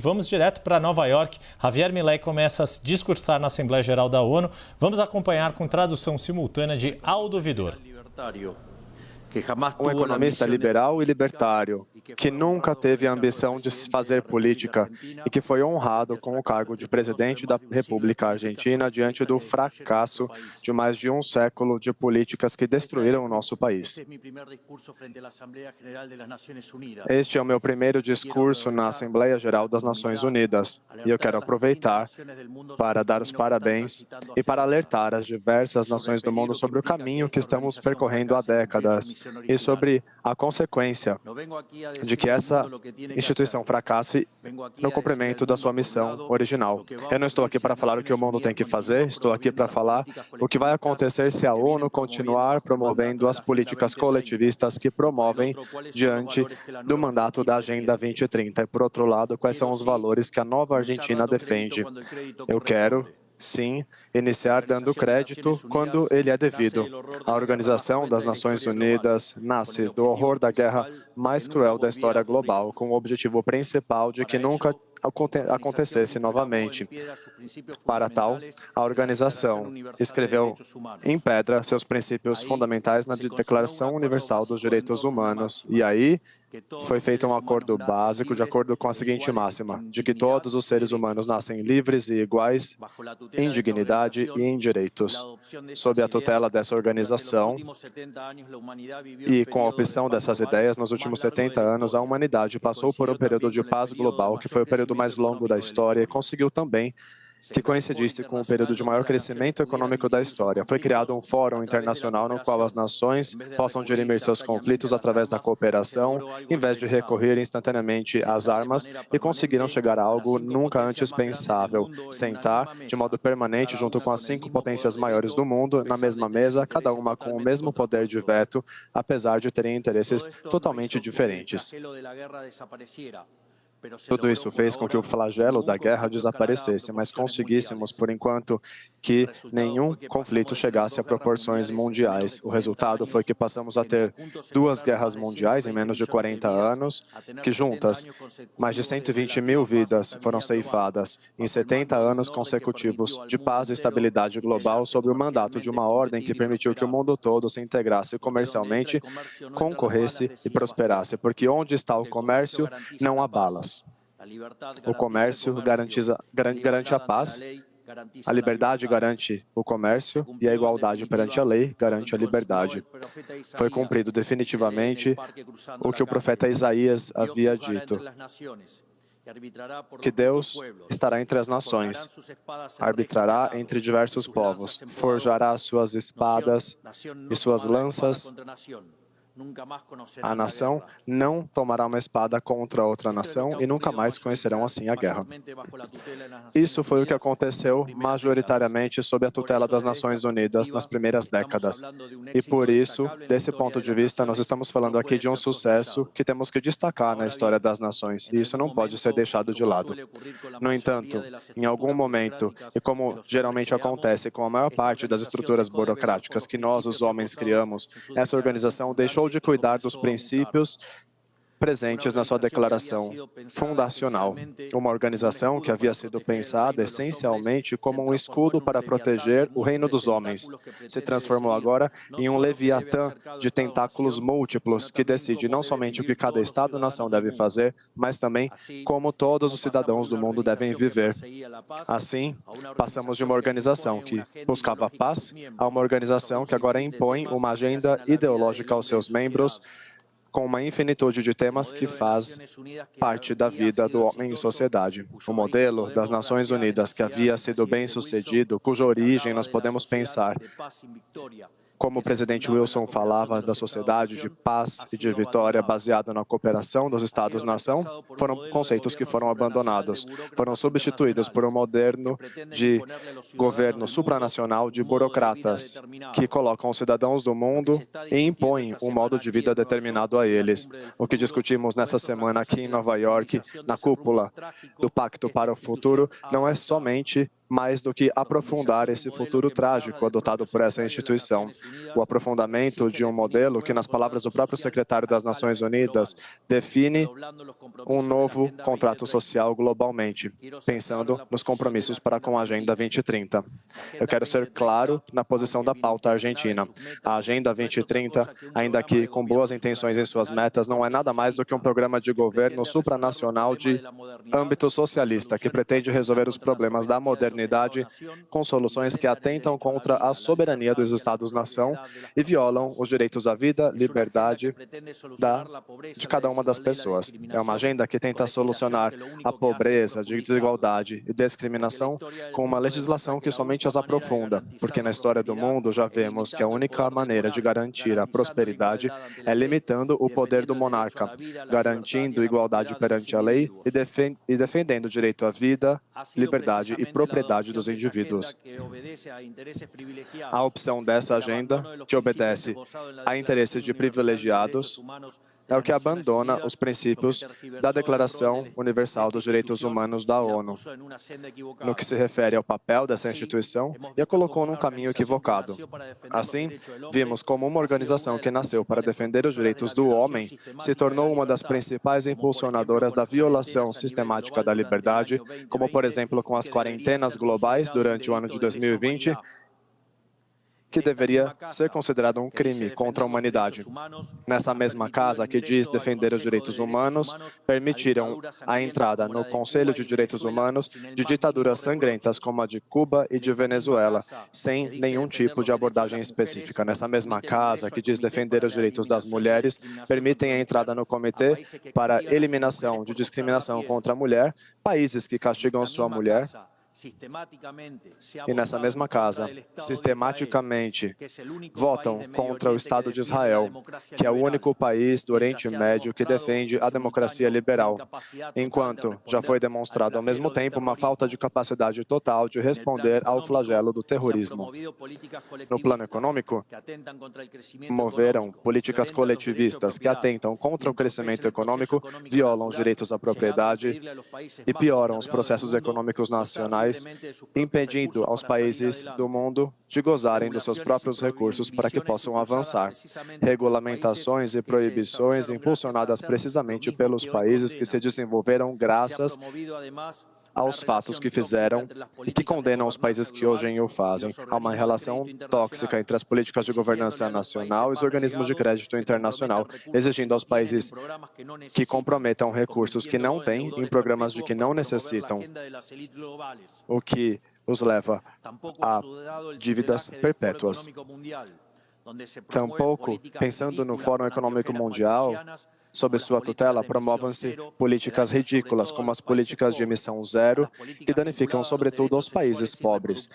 Vamos direto para Nova York. Javier Milei começa a discursar na Assembleia Geral da ONU. Vamos acompanhar com tradução simultânea de Aldo Vidor. Um economista liberal e libertário, que nunca teve a ambição de fazer política e que foi honrado com o cargo de presidente da República Argentina diante do fracasso de mais de um século de políticas que destruíram o nosso país. Este é o meu primeiro discurso na Assembleia Geral das Nações Unidas e eu quero aproveitar para dar os parabéns e para alertar as diversas nações do mundo sobre o caminho que estamos percorrendo há décadas e sobre a consequência de que essa instituição fracasse no cumprimento da sua missão original. Eu não estou aqui para falar o que o mundo tem que fazer, estou aqui para falar o que vai acontecer se a ONU continuar promovendo as políticas coletivistas que promovem diante do mandato da Agenda 2030. E, por outro lado, quais são os valores que a nova Argentina defende? Eu quero, sim, iniciar dando crédito quando ele é devido. A Organização das Nações Unidas nasce do horror da guerra mais cruel da história global, com o objetivo principal de que nunca acontecesse novamente. Para tal, a organização escreveu em pedra seus princípios fundamentais na Declaração Universal dos Direitos Humanos. E aí, foi feito um acordo básico de acordo com a seguinte máxima, de que todos os seres humanos nascem livres e iguais em dignidade e em direitos. Sob a tutela dessa organização e com a opção dessas ideias, nos últimos 70 anos, a humanidade passou por um período de paz global, que foi o período mais longo da história, e conseguiu também que coincidisse com o período de maior crescimento econômico da história. Foi criado um fórum internacional no qual as nações possam dirimir seus conflitos através da cooperação, em vez de recorrer instantaneamente às armas, e conseguiram chegar a algo nunca antes pensável: sentar de modo permanente junto com as 5 potências maiores do mundo, na mesma mesa, cada uma com o mesmo poder de veto, apesar de terem interesses totalmente diferentes. Tudo isso fez com que o flagelo da guerra desaparecesse, mas conseguíssemos, por enquanto, que nenhum conflito chegasse a proporções mundiais. O resultado foi que passamos a ter 2 guerras mundiais em menos de 40 anos, que juntas, mais de 120 mil vidas foram ceifadas em 70 anos consecutivos de paz e estabilidade global sob o mandato de uma ordem que permitiu que o mundo todo se integrasse comercialmente, concorresse e prosperasse, porque onde está o comércio, não há balas. O comércio garante a paz, a liberdade garante o comércio e a igualdade perante a lei garante a liberdade. Foi cumprido definitivamente o que o profeta Isaías havia dito, que Deus estará entre as nações, arbitrará entre diversos povos, forjará suas espadas e suas lanças. A nação não tomará uma espada contra outra nação e nunca mais conhecerão assim a guerra. Isso foi o que aconteceu majoritariamente sob a tutela das Nações Unidas nas primeiras décadas. E por isso, desse ponto de vista, nós estamos falando aqui de um sucesso que temos que destacar na história das nações, e isso não pode ser deixado de lado. No entanto, em algum momento, e como geralmente acontece com a maior parte das estruturas burocráticas que nós, os homens, criamos, essa organização deixou de cuidar dos princípios presentes na sua declaração fundacional. Uma organização que havia sido pensada essencialmente como um escudo para proteger o reino dos homens, se transformou agora em um leviatã de tentáculos múltiplos que decide não somente o que cada Estado-nação deve fazer, mas também como todos os cidadãos do mundo devem viver. Assim, passamos de uma organização que buscava a paz a uma organização que agora impõe uma agenda ideológica aos seus membros, com uma infinitude de temas que faz parte da vida do homem em sociedade. O modelo das Nações Unidas, que havia sido bem-sucedido, cuja origem nós podemos pensar, como o presidente Wilson falava, da sociedade de paz e de vitória baseada na cooperação dos Estados-nação, foram conceitos que foram abandonados, foram substituídos por um moderno de governo supranacional de burocratas que colocam os cidadãos do mundo e impõem um modo de vida determinado a eles. O que discutimos nessa semana aqui em Nova York, na cúpula do Pacto para o Futuro, não é somente mais do que aprofundar esse futuro trágico adotado por essa instituição. O aprofundamento de um modelo que, nas palavras do próprio secretário das Nações Unidas, define um novo contrato social globalmente, pensando nos compromissos para com a Agenda 2030. Eu quero ser claro na posição da pauta argentina. A Agenda 2030, ainda que com boas intenções em suas metas, não é nada mais do que um programa de governo supranacional de âmbito socialista, que pretende resolver os problemas da modernidade com soluções que atentam contra a soberania dos Estados-nação e violam os direitos à vida, liberdade de cada uma das pessoas. É uma agenda que tenta solucionar a pobreza, desigualdade e discriminação com uma legislação que somente as aprofunda, porque na história do mundo já vemos que a única maneira de garantir a prosperidade é limitando o poder do monarca, garantindo igualdade perante a lei e defendendo o direito à vida, liberdade e propriedade dos indivíduos. A opção dessa agenda, que obedece a interesses de privilegiados, é o que abandona os princípios da Declaração Universal dos Direitos Humanos da ONU, no que se refere ao papel dessa instituição, e a colocou num caminho equivocado. Assim, vimos como uma organização que nasceu para defender os direitos do homem se tornou uma das principais impulsionadoras da violação sistemática da liberdade, como, por exemplo, com as quarentenas globais durante o ano de 2020, que deveria ser considerado um crime contra a humanidade. Nessa mesma casa que diz defender os direitos humanos, permitiram a entrada no Conselho de Direitos Humanos de ditaduras sangrentas como a de Cuba e de Venezuela, sem nenhum tipo de abordagem específica. Nessa mesma casa que diz defender os direitos das mulheres, permitem a entrada no Comitê para Eliminação de Discriminação contra a Mulher, países que castigam sua mulher. E nessa mesma casa, sistematicamente, votam contra o Estado de Israel, que é o único país do Oriente Médio que defende a democracia liberal, enquanto já foi demonstrado ao mesmo tempo uma falta de capacidade total de responder ao flagelo do terrorismo. No plano econômico, promoveram políticas coletivistas que atentam contra o crescimento econômico, violam os direitos à propriedade e pioram os processos econômicos nacionais, impedindo aos países do mundo de gozarem dos seus próprios recursos para que possam avançar. Regulamentações e proibições impulsionadas precisamente pelos países que se desenvolveram graças aos fatos que fizeram e que condenam os países que hoje o fazem. Há uma relação tóxica entre as políticas de governança nacional e os organismos de crédito internacional, exigindo aos países que comprometam recursos que não têm em programas de que não necessitam, o que os leva a dívidas perpétuas. Tampouco, pensando no Fórum Econômico Mundial, sob sua tutela, promovem-se políticas ridículas, como as políticas de emissão zero, que danificam sobretudo aos países pobres.